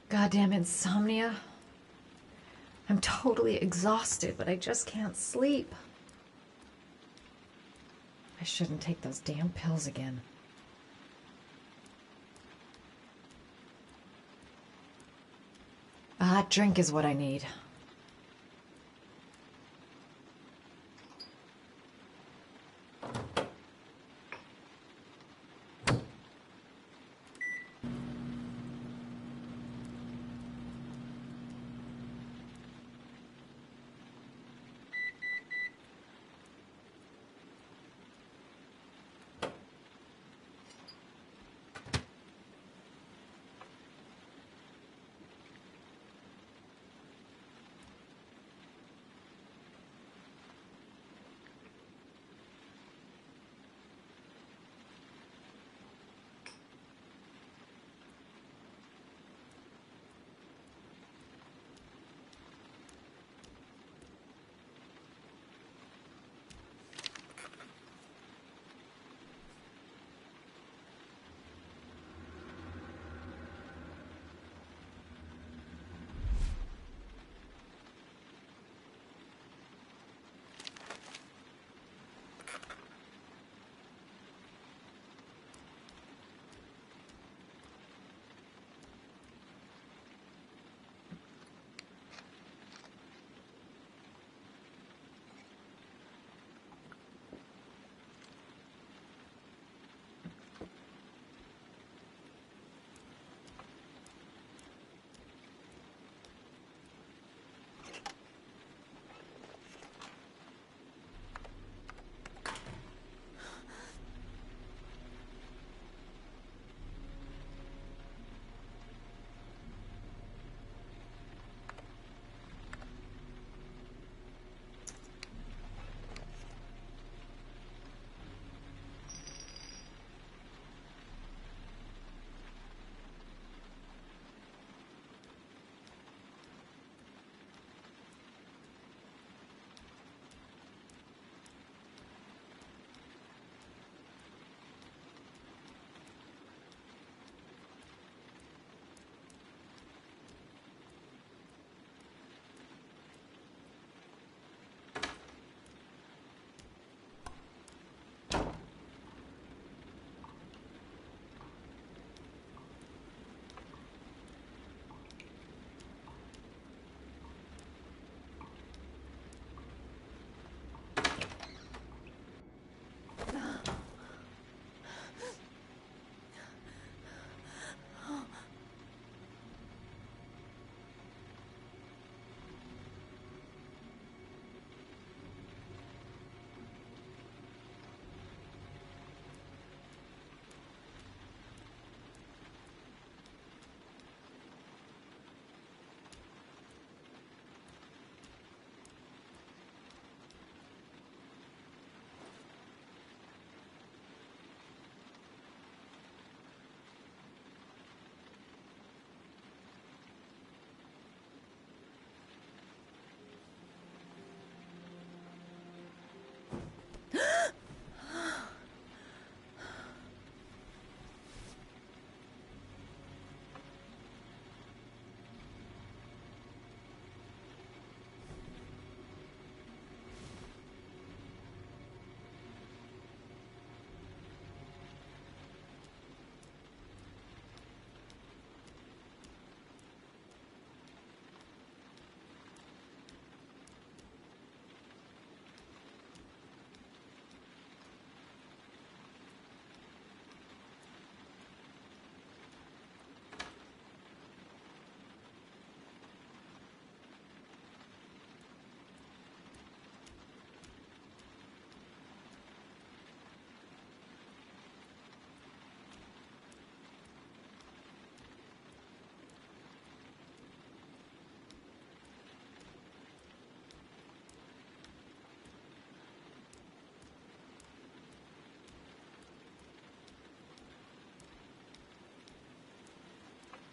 Goddamn insomnia. I'm totally exhausted, but I just can't sleep. I shouldn't take those damn pills again. A hot drink is what I need.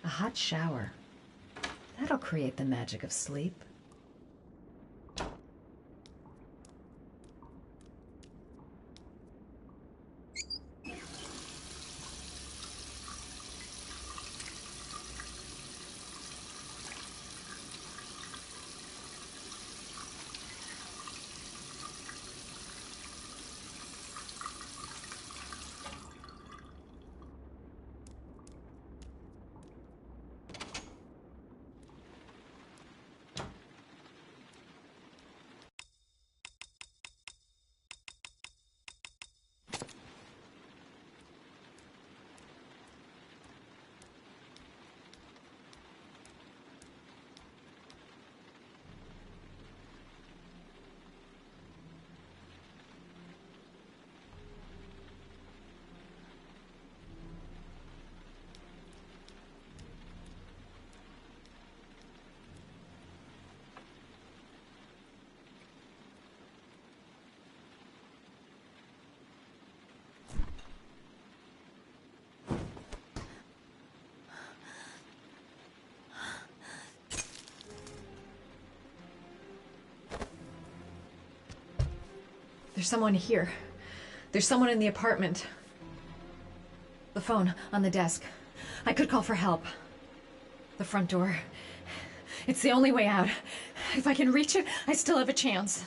A hot shower. That'll create the magic of sleep. There's someone here. There's someone in the apartment. The phone on the desk. I could call for help. The front door. It's the only way out. If I can reach it, I still have a chance.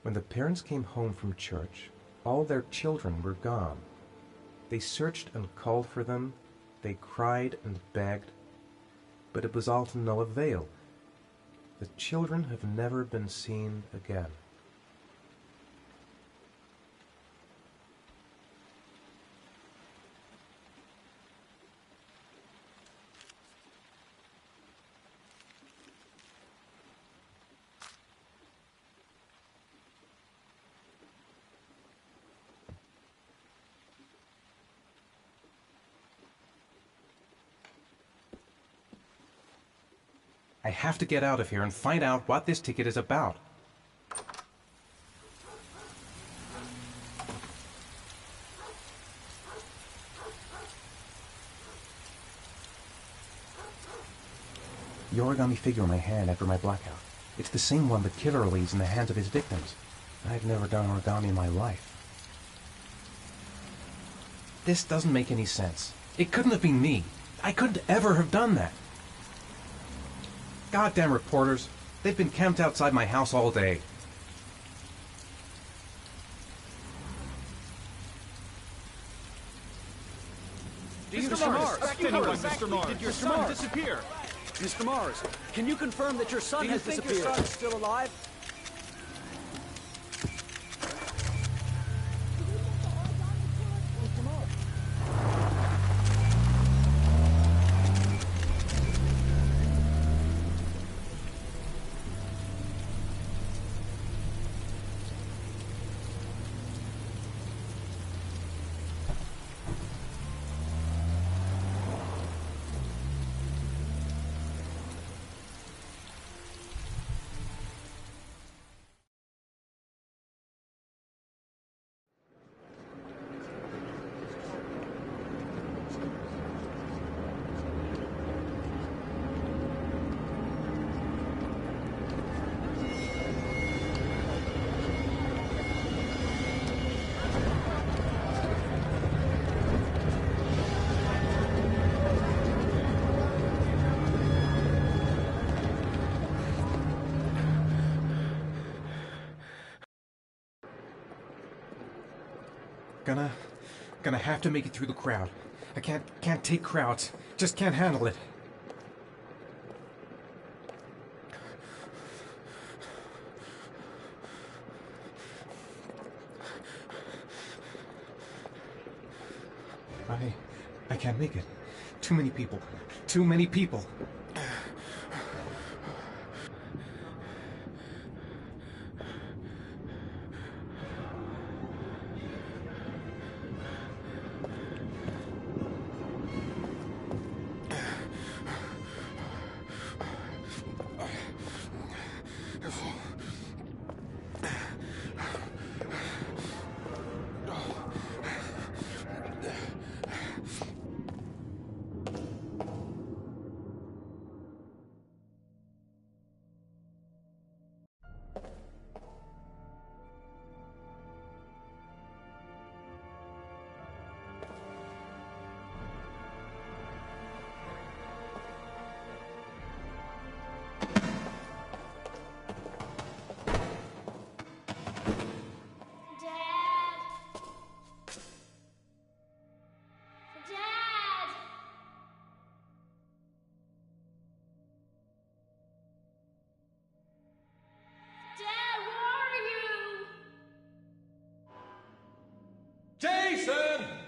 When the parents came home from church, all their children were gone. They searched and called for them, they cried and begged, but it was all to no avail. The children have never been seen again. I have to get out of here and find out what this ticket is about. The origami figure in my hand after my blackout. It's the same one the killer leaves in the hands of his victims. I've never done origami in my life. This doesn't make any sense. It couldn't have been me. I couldn't ever have done that. goddamn reporters. They've been camped outside my house all day. Mr. Mars, Mr. Mars, did your son disappear? Mr. Mars, can you confirm that your son has disappeared? Do you think your son's still alive? Gonna have to make it through the crowd. I can't take crowds. Just can't handle it. I can't make it. Too many people. Too many people. Jason!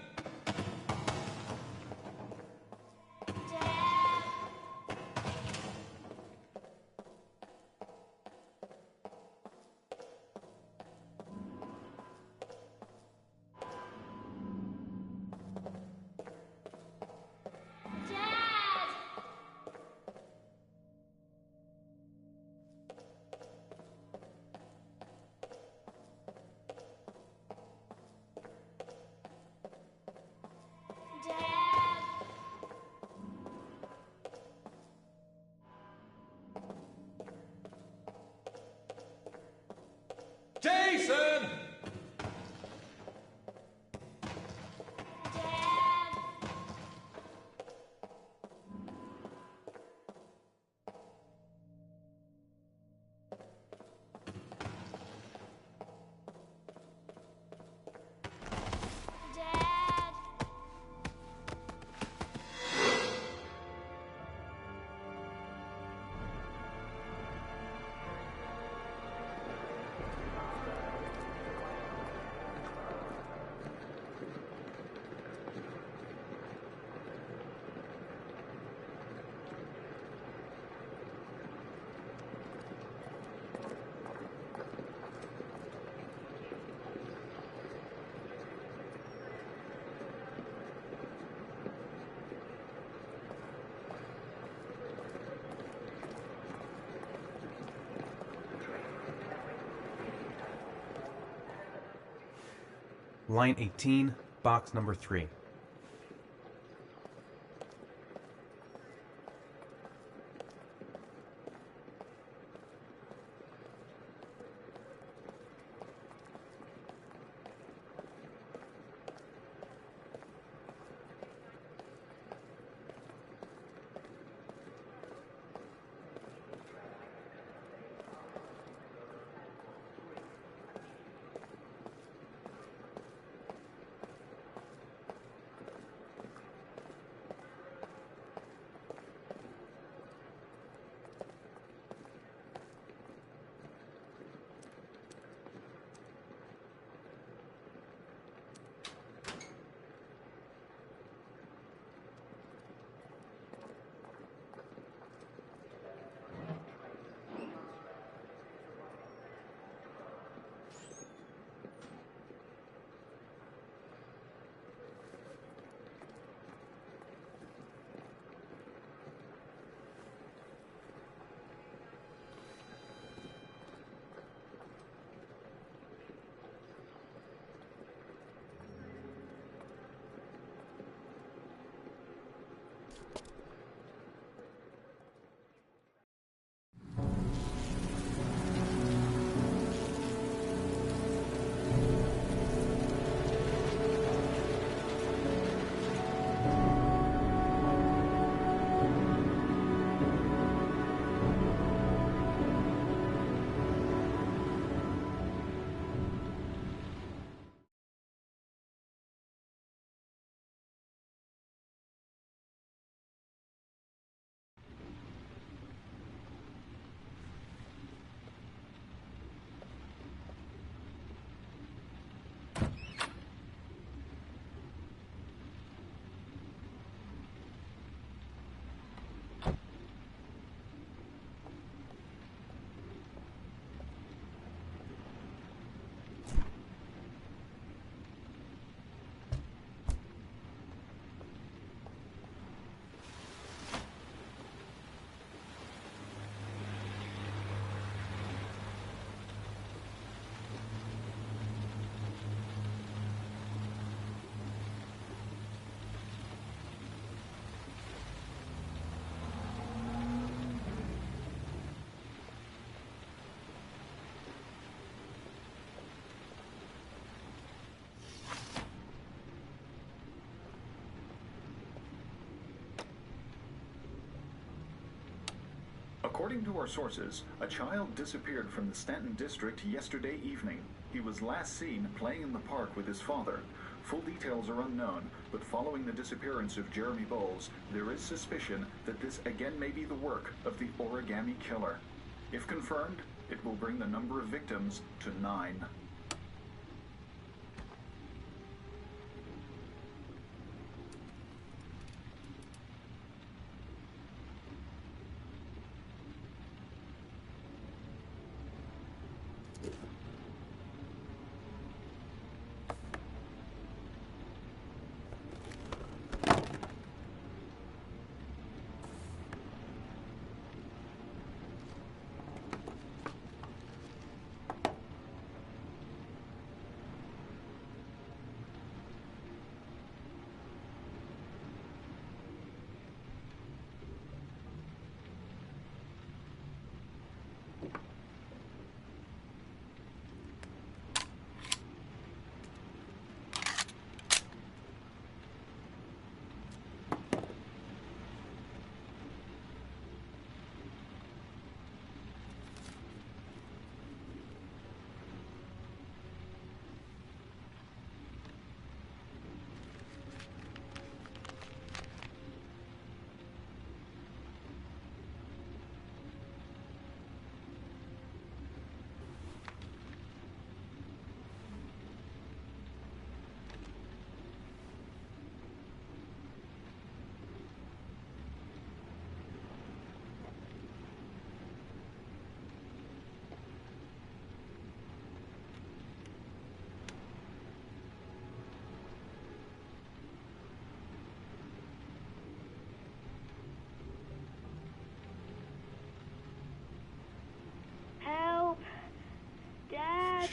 Jason! Line 18, box number 3. According to our sources, a child disappeared from the Stanton district yesterday evening. He was last seen playing in the park with his father. Full details are unknown, but following the disappearance of Jeremy Bowles, there is suspicion that this again may be the work of the Origami Killer. If confirmed, it will bring the number of victims to 9.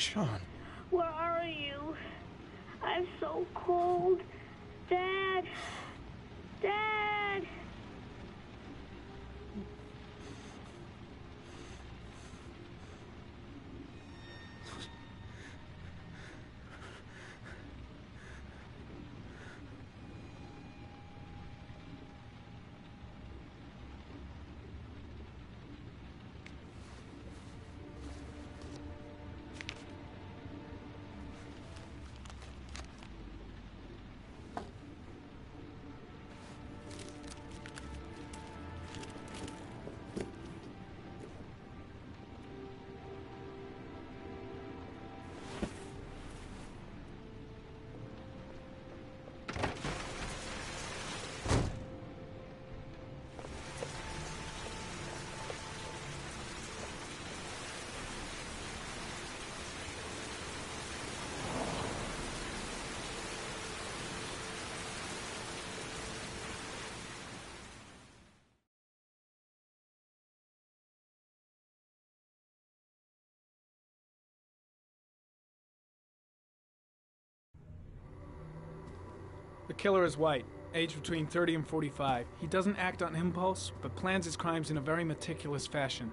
Sean. Where are you? I'm so cold. Dad! Dad! The killer is white. Age between 30 and 45. He doesn't act on impulse, but plans his crimes in a very meticulous fashion.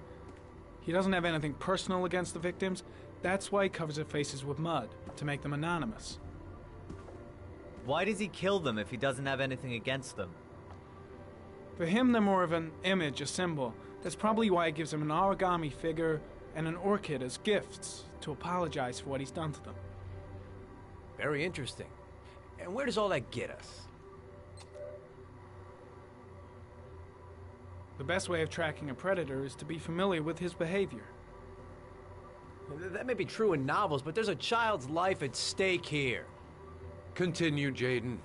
He doesn't have anything personal against the victims. That's why he covers their faces with mud, to make them anonymous. Why does he kill them if he doesn't have anything against them? For him, they're more of an image, a symbol. That's probably why he gives them an origami figure and an orchid as gifts to apologize for what he's done to them. Very interesting. And where does all that get us? The best way of tracking a predator is to be familiar with his behavior. That may be true in novels, but there's a child's life at stake here. Continue, Jaden.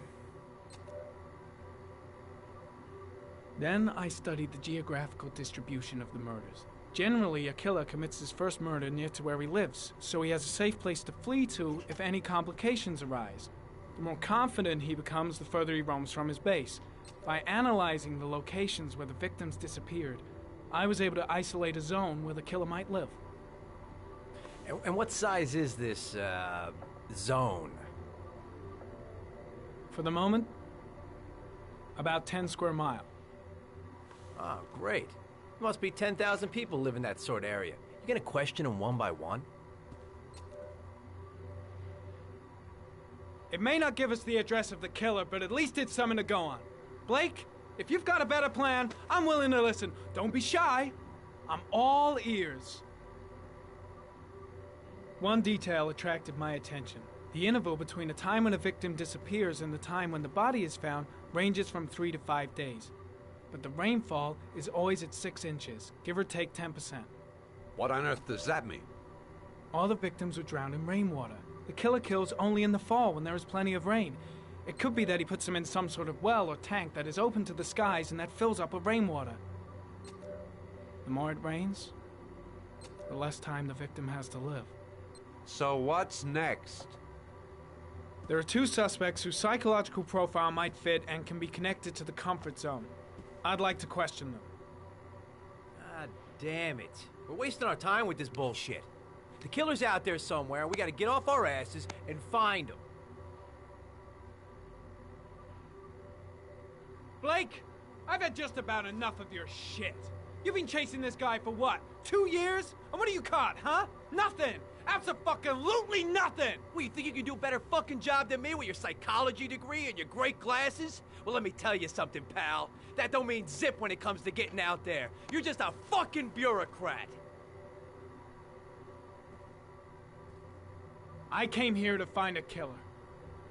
Then I studied the geographical distribution of the murders. Generally, a killer commits his first murder near to where he lives, so he has a safe place to flee to if any complications arise. The more confident he becomes, the further he roams from his base. By analyzing the locations where the victims disappeared, I was able to isolate a zone where the killer might live. And what size is this, zone? For the moment, about 10 square miles. Oh, great. There must be 10,000 people live in that sort of area. You gonna question them one by one? It may not give us the address of the killer, but at least it's something to go on. Blake, if you've got a better plan, I'm willing to listen. Don't be shy. I'm all ears. One detail attracted my attention. The interval between the time when a victim disappears and the time when the body is found ranges from 3 to 5 days. But the rainfall is always at 6 inches, give or take 10%. What on earth does that mean? All the victims were drowned in rainwater. The killer kills only in the fall when there is plenty of rain. It could be that he puts them in some sort of well or tank that is open to the skies and that fills up with rainwater. The more it rains, the less time the victim has to live. So what's next? There are 2 suspects whose psychological profile might fit and can be connected to the comfort zone. I'd like to question them. God damn it. We're wasting our time with this bullshit. The killer's out there somewhere, and we gotta get off our asses and find him. Blake, I've had just about enough of your shit. You've been chasing this guy for what, 2 years? And what are you caught, huh? Nothing! Abso-fucking-lutely nothing! What, you think you can do a better fucking job than me with your psychology degree and your great glasses? Well, let me tell you something, pal. That don't mean zip when it comes to getting out there. You're just a fucking bureaucrat. I came here to find a killer.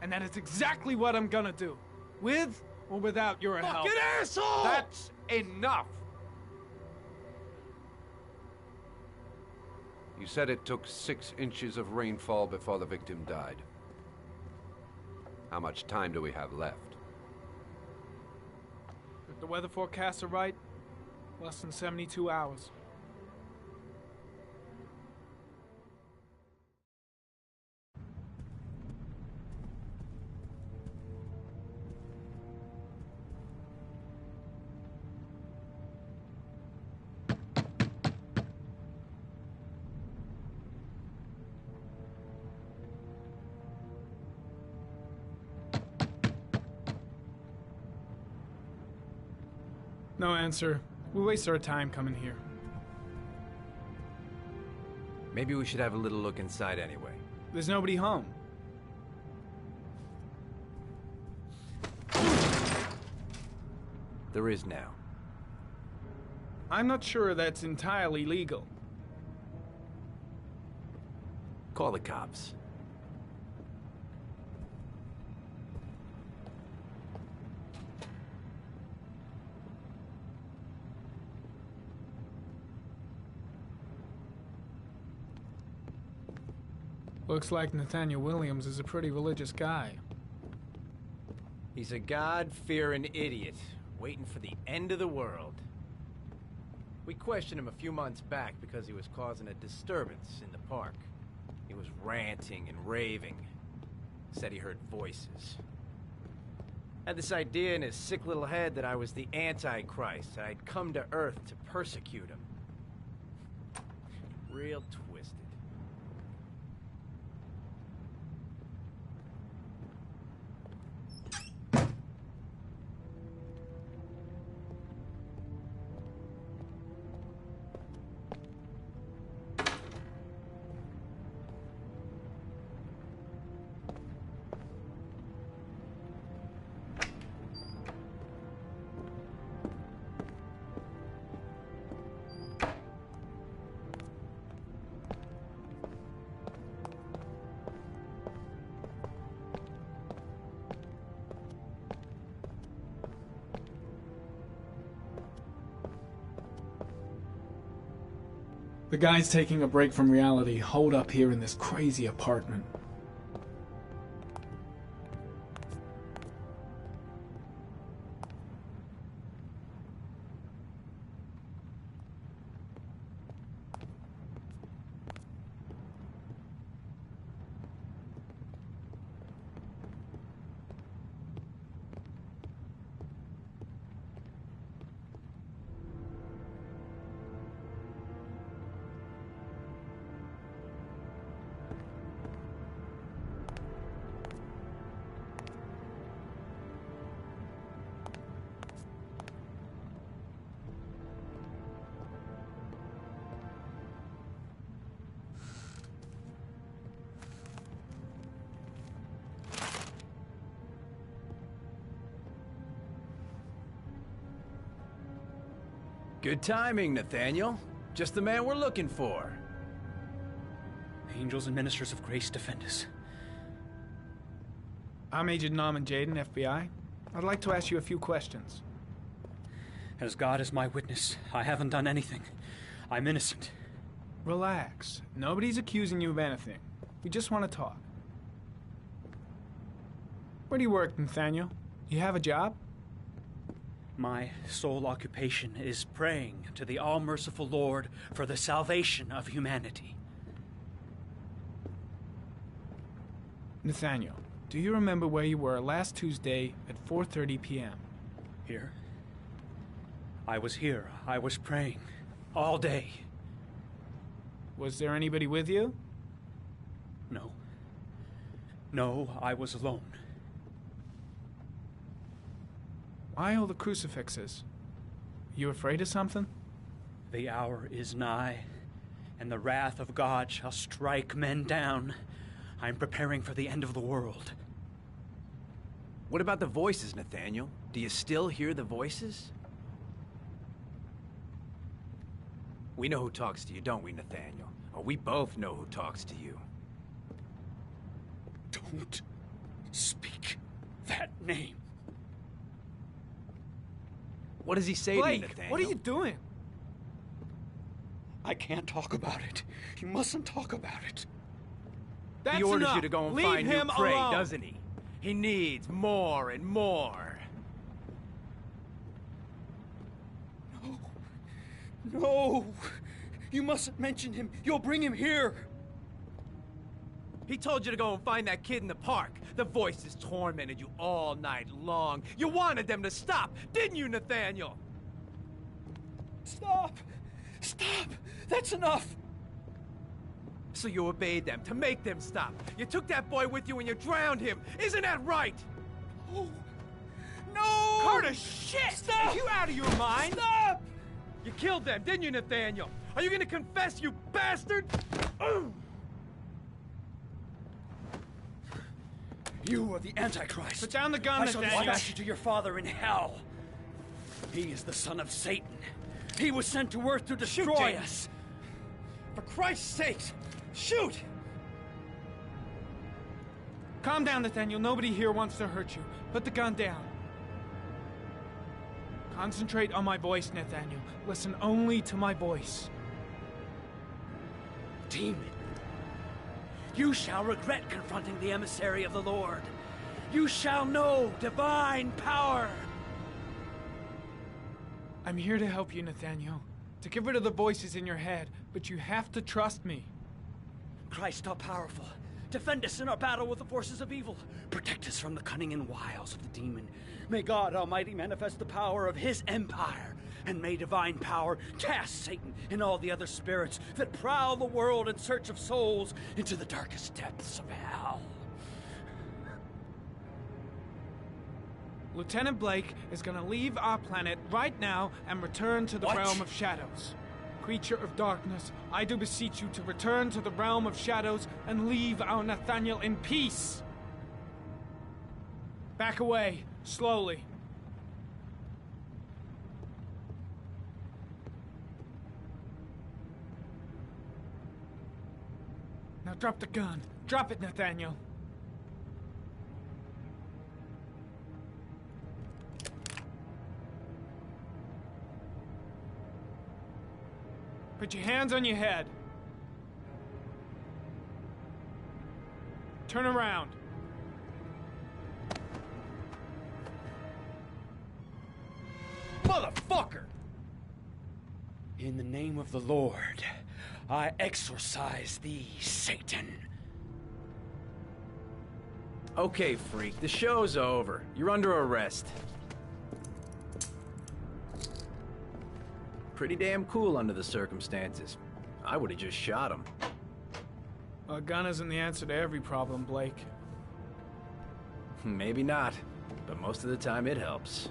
And that is exactly what I'm gonna do. With or without your help. Fucking asshole! That's enough! You said it took 6 inches of rainfall before the victim died. How much time do we have left? If the weather forecasts are right, less than 72 hours. No answer. We waste our time coming here. Maybe we should have a little look inside anyway. There's nobody home. There is now. I'm not sure that's entirely legal. Call the cops. Looks like Nathaniel Williams is a pretty religious guy. He's a God-fearing idiot, waiting for the end of the world. We questioned him a few months back because he was causing a disturbance in the park. He was ranting and raving. Said he heard voices. Had this idea in his sick little head that I was the Antichrist, that I'd come to Earth to persecute him. Real twisted. The guy's taking a break from reality, holed up here in this crazy apartment. Good timing, Nathaniel. Just the man we're looking for. Angels and ministers of grace defend us. I'm Agent Norman Jaden, FBI. I'd like to ask you a few questions. As God is my witness, I haven't done anything. I'm innocent. Relax. Nobody's accusing you of anything. We just want to talk. Where do you work, Nathaniel? You have a job? My sole occupation is praying to the all-merciful Lord for the salvation of humanity. Nathaniel, do you remember where you were last Tuesday at 4:30 p.m.? Here? I was here. I was praying. All day. Was there anybody with you? No. No, I was alone. Why all the crucifixes? You afraid of something? The hour is nigh, and the wrath of God shall strike men down. I'm preparing for the end of the world. What about the voices, Nathaniel? Do you still hear the voices? We know who talks to you, don't we, Nathaniel? Or we both know who talks to you. Don't speak that name. What does he say to you, Nathaniel? What are you doing? I can't talk about it. You mustn't talk about it. That's he orders enough. you to go and Leave find new him prey, alone. doesn't he? He needs more and more. No. No. You mustn't mention him. You'll bring him here. He told you to go and find that kid in the park. The voices tormented you all night long. You wanted them to stop, didn't you, Nathaniel? Stop. Stop. That's enough. So you obeyed them to make them stop. You took that boy with you and you drowned him. Isn't that right? Oh. No. Curtis, shit! Stop. Are you out of your mind? Stop. You killed them, didn't you, Nathaniel? Are you gonna confess, you bastard? You are the Antichrist. Put down the gun, I shall Nathaniel. dispatch you to your father in hell. He is the son of Satan. He was sent to earth to destroy us. For Christ's sakes, shoot! Calm down, Nathaniel. Nobody here wants to hurt you. Put the gun down. Concentrate on my voice, Nathaniel. Listen only to my voice. Demon, you shall regret confronting the emissary of the Lord. You shall know divine power. I'm here to help you, Nathaniel. To get rid of the voices in your head, but you have to trust me. Christ all-powerful, defend us in our battle with the forces of evil. Protect us from the cunning and wiles of the demon. May God Almighty manifest the power of his empire, and may divine power cast Satan and all the other spirits that prowl the world in search of souls into the darkest depths of hell. Lieutenant Blake is gonna leave our planet right now and return to the What? realm of shadows. Creature of darkness, I do beseech you to return to the realm of shadows and leave our Nathaniel in peace. Back away, slowly. Now drop the gun. Drop it, Nathaniel. Put your hands on your head. Turn around. Motherfucker! In the name of the Lord, I exorcise thee, Satan. Okay, freak, the show's over. You're under arrest. Pretty damn cool under the circumstances. I would have just shot him. A gun isn't the answer to every problem, Blake. Maybe not, but most of the time it helps.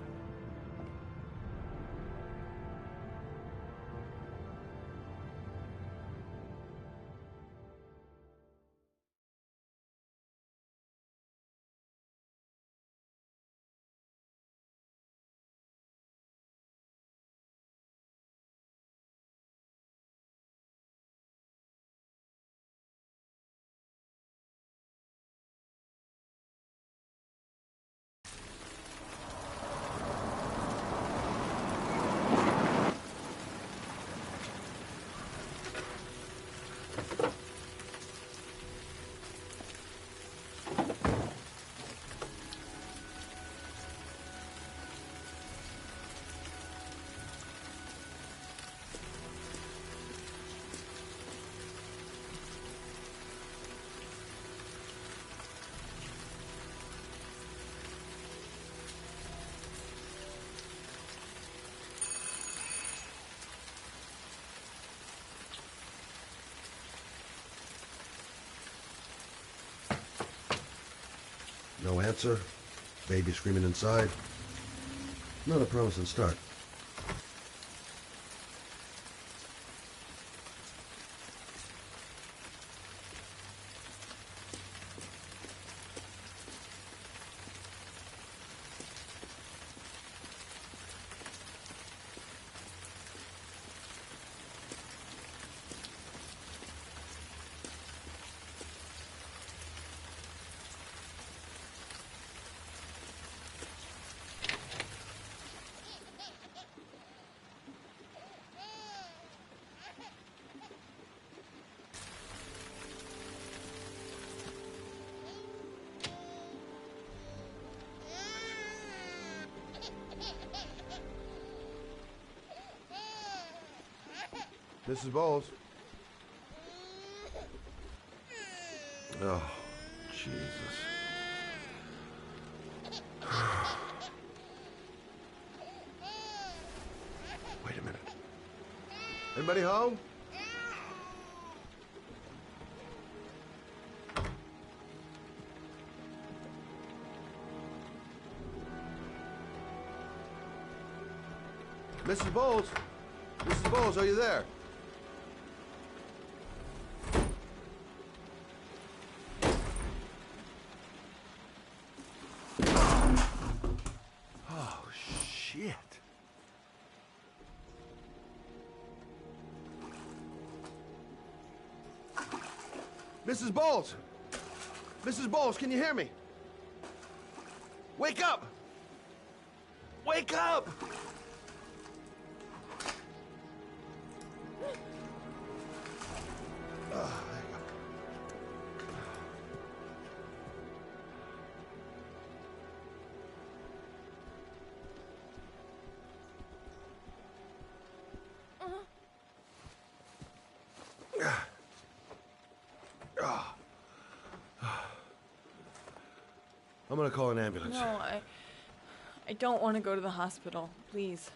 No answer. Baby screaming inside. Not a promising start. Mrs. Bowles. Oh, Jesus. Wait a minute. Anybody home? Mrs. Bowles? Mrs. Bowles, are you there? Oh, shit. Mrs. Bowles! Mrs. Bowles, can you hear me? Wake up! Wake up! I'm gonna call an ambulance. No, I don't want to go to the hospital. Please.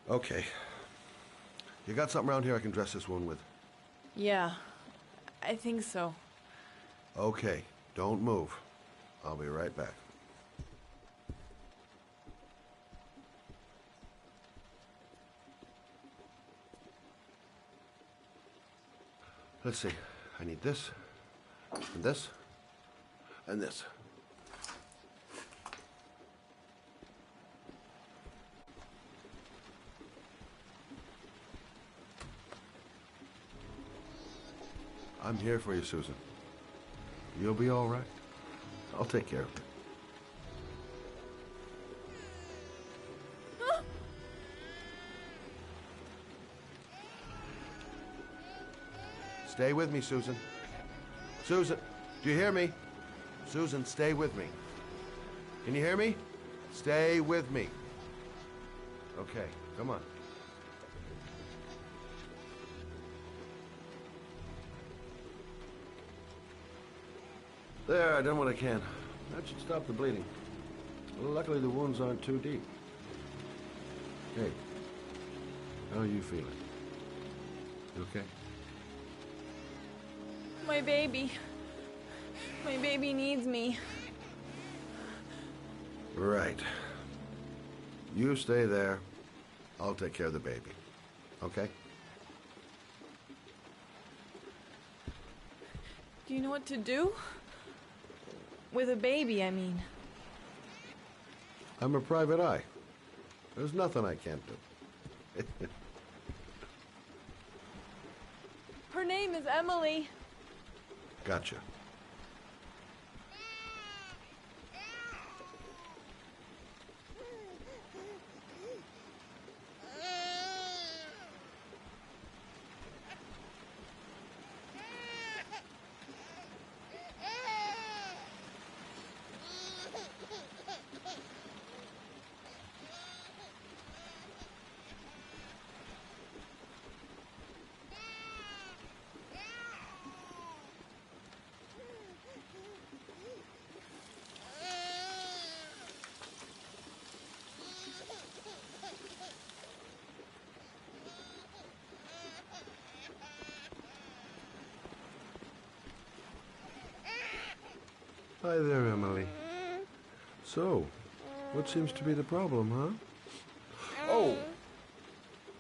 Okay. You got something around here I can dress this wound with? Yeah, I think so. Okay, don't move. I'll be right back. Let's see. I need this, and this, and this. I'm here for you, Susan. You'll be all right. I'll take care of you. Stay with me, Susan. Susan, do you hear me? Susan, stay with me. Can you hear me? Stay with me. Okay, come on. There, I done what I can. That should stop the bleeding. Luckily, the wounds aren't too deep. Hey, how are you feeling? You okay? My baby. My baby needs me. Right. You stay there. I'll take care of the baby. Okay? Do you know what to do? With a baby, I mean. I'm a private eye. There's nothing I can't do. Her name is Emily. Gotcha. Hi there, Emily. So, what seems to be the problem, huh? Oh!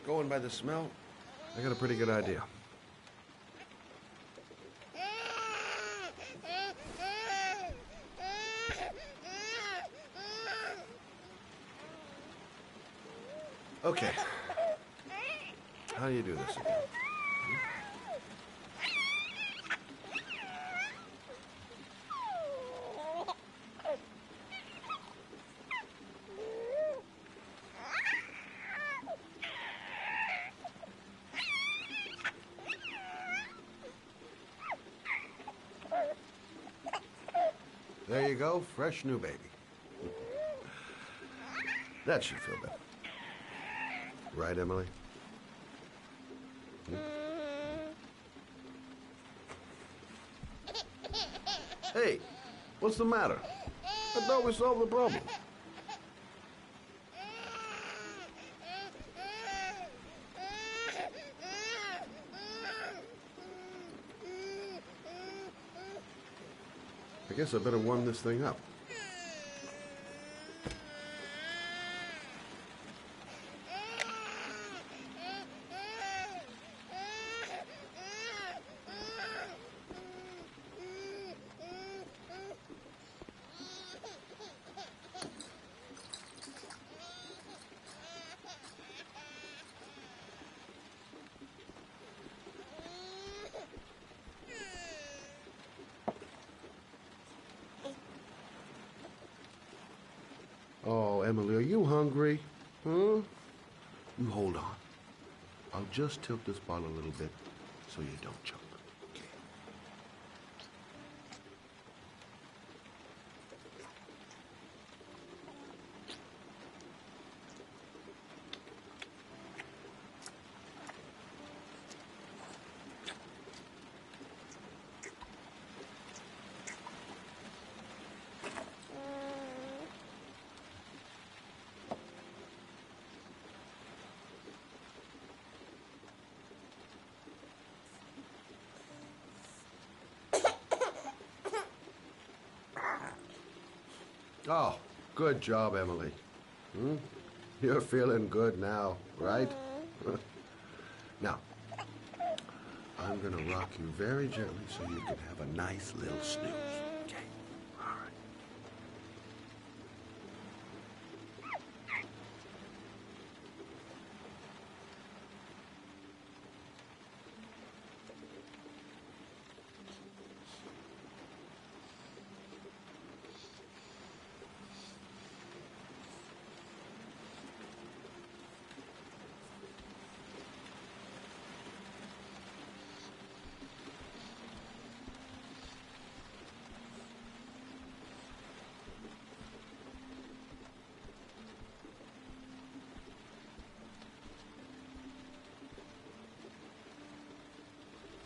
Going by the smell, I got a pretty good idea. Okay. How do you do this again? There you go, fresh new baby. That should feel better. Right, Emily? Hey, what's the matter? I thought we solved the problem. I guess I better warm this thing up. Oh, Emily, are you hungry? Huh? You hold on. I'll just tilt this bottle a little bit so you don't choke. Okay. Oh, good job, Emily. You're feeling good now, right? Now, I'm gonna rock you very gently so you can have a nice little snooze. Okay? All right.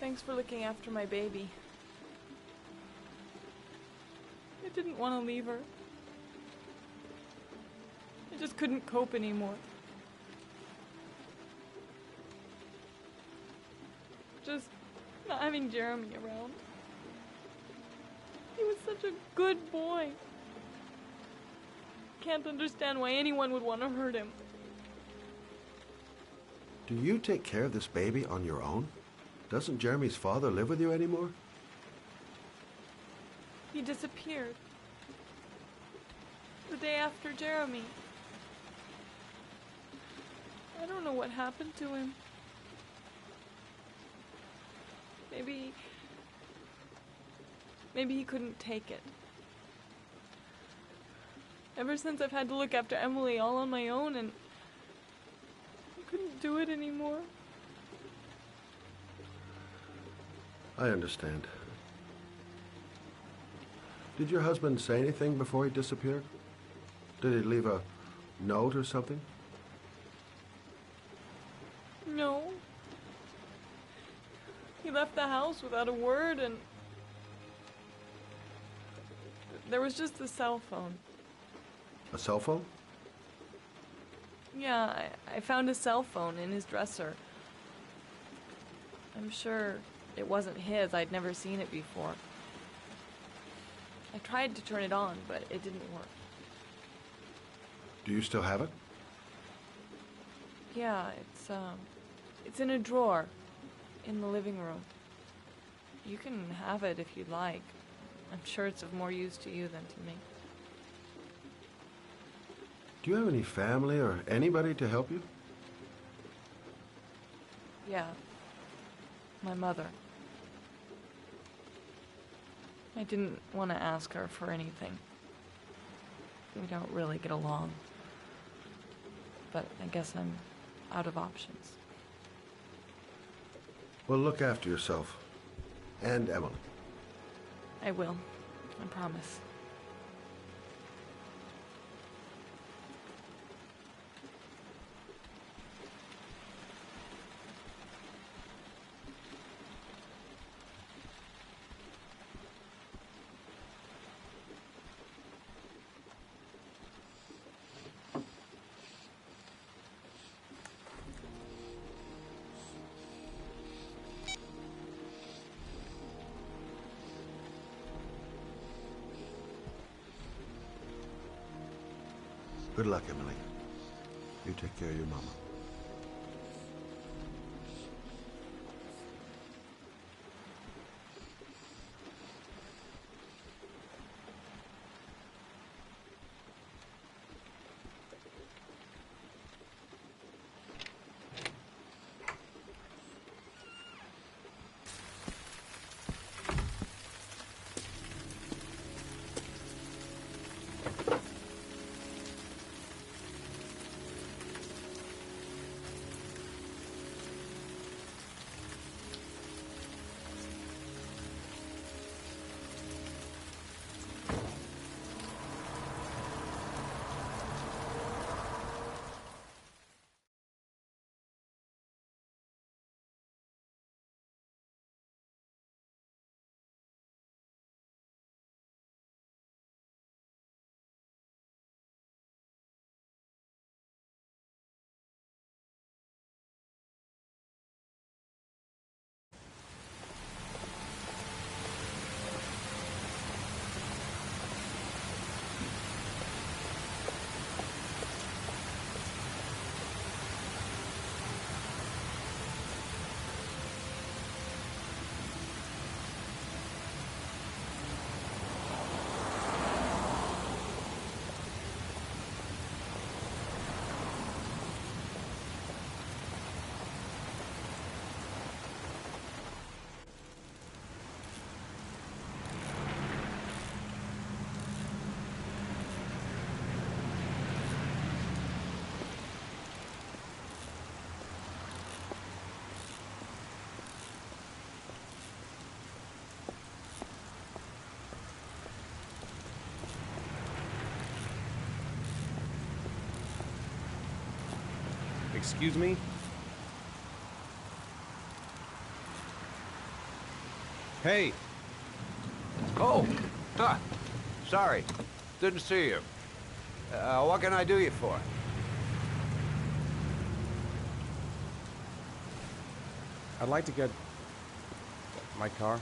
Thanks for looking after my baby. I didn't want to leave her. I just couldn't cope anymore. Just not having Jeremy around. He was such a good boy. Can't understand why anyone would want to hurt him. Do you take care of this baby on your own? Doesn't Jeremy's father live with you anymore? He disappeared. The day after Jeremy. I don't know what happened to him. Maybe he couldn't take it. Ever since I've had to look after Emily all on my own, and I couldn't do it anymore. I understand. Did your husband say anything before he disappeared? Did he leave a note or something? No. He left the house without a word, and there was just a cell phone. A cell phone? Yeah, I found a cell phone in his dresser. I'm sure it wasn't his. I'd never seen it before. I tried to turn it on, but it didn't work. Do you still have it? Yeah, it's in a drawer in the living room. You can have it if you'd like. I'm sure it's of more use to you than to me. Do you have any family or anybody to help you? Yeah. My mother. I didn't want to ask her for anything. We don't really get along. But I guess I'm out of options. Well, look after yourself. And Emily. I will. I promise. Good luck, Emily. You take care of your mama. Excuse me? Hey! Oh! Huh. Sorry. Didn't see you. What can I do you for? I'd like to get... my car.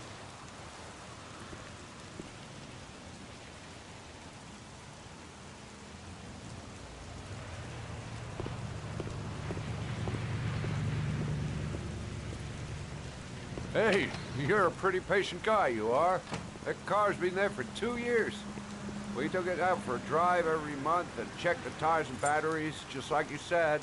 Hey, you're a pretty patient guy, you are. That car's been there for 2 years. We took it out for a drive every month and checked the tires and batteries, just like you said.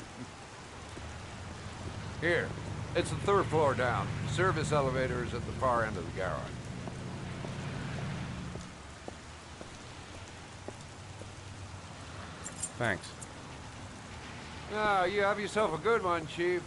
Here, it's the 3rd floor down. The service elevator is at the far end of the garage. Thanks. Now, you have yourself a good one, Chief.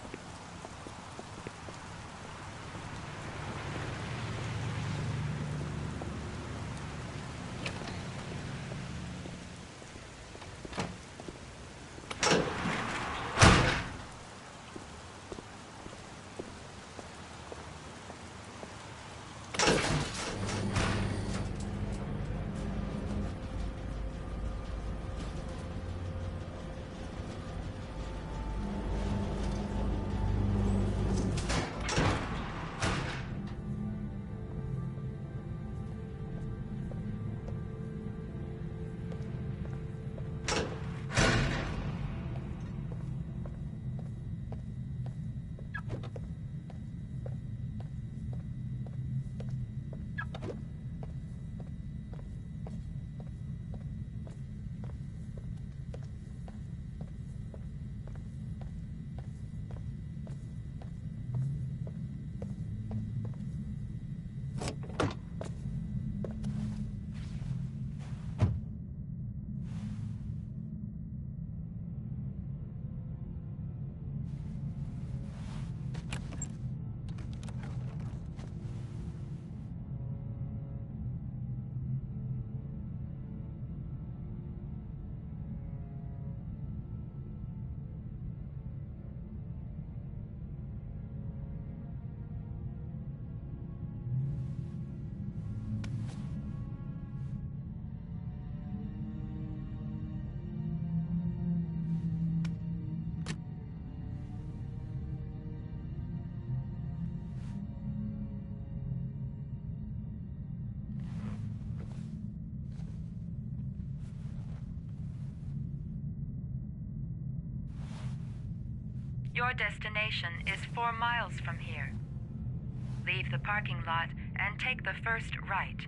Your destination is 4 miles from here. Leave the parking lot and take the first right.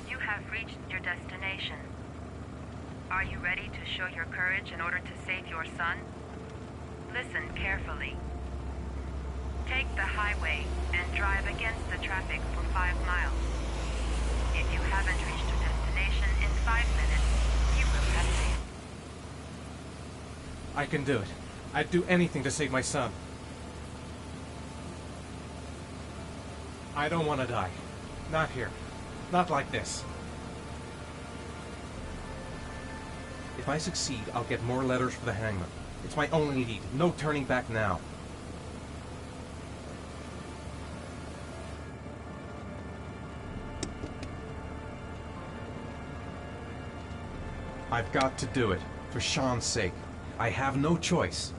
You have reached your destination. Are you ready to show your courage in order to save your son? Listen carefully. Take the highway and drive against the traffic for 5 miles. If you haven't reached your destination in 5 minutes, you will have failed. I can do it. I'd do anything to save my son. I don't want to die. Not here. Not like this. If I succeed, I'll get more letters for the hangman. It's my only lead. No turning back now. I've got to do it. For Sean's sake. I have no choice.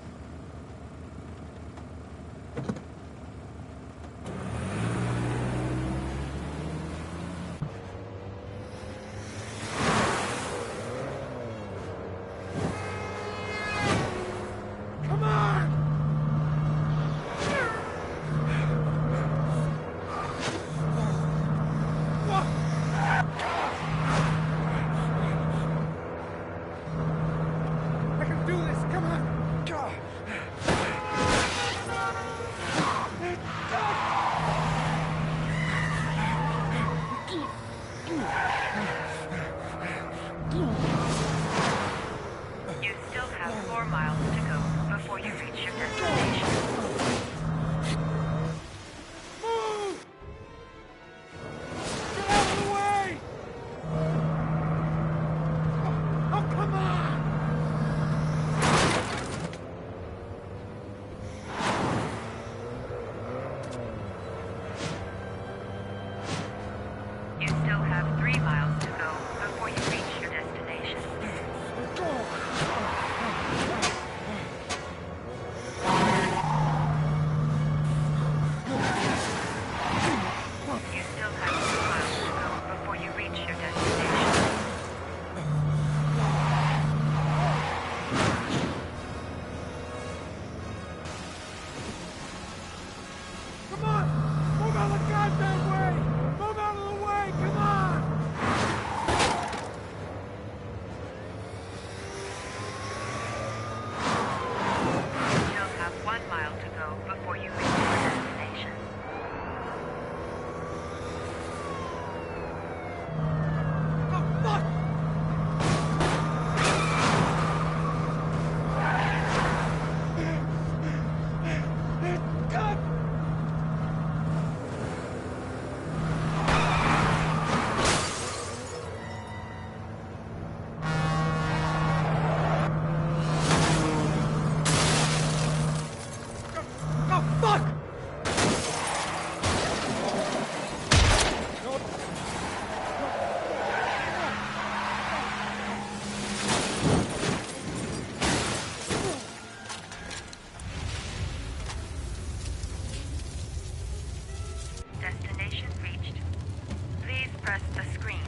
press the screen.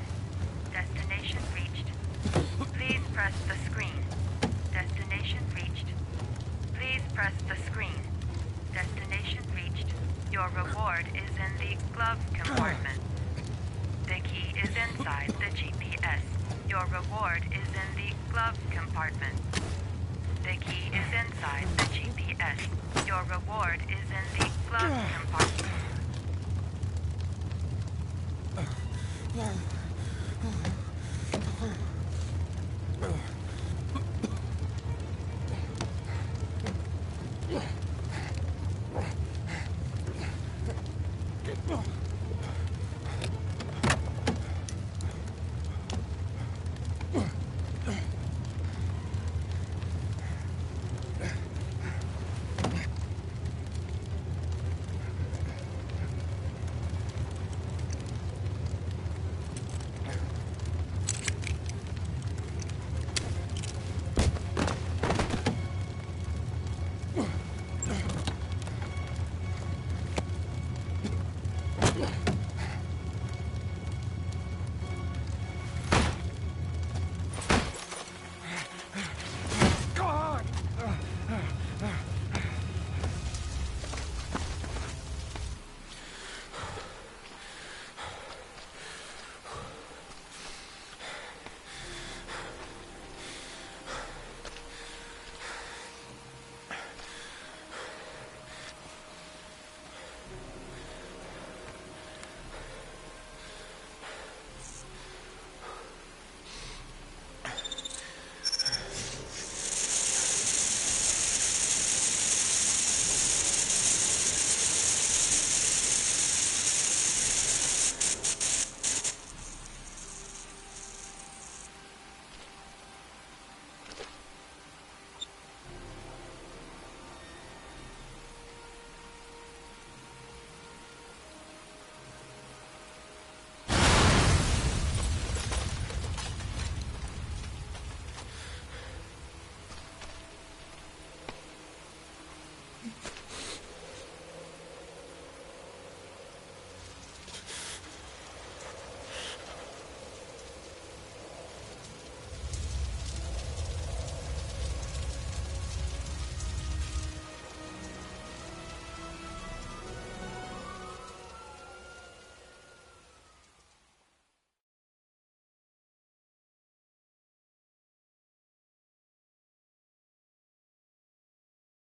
Destination reached. Please press the screen. Destination reached. Please press the screen. Destination reached. Your reward is in the glove compartment. The key is inside the GPS. Your reward is in the glove compartment. The key is inside the GPS. Your reward is in the glove compartment. Yeah.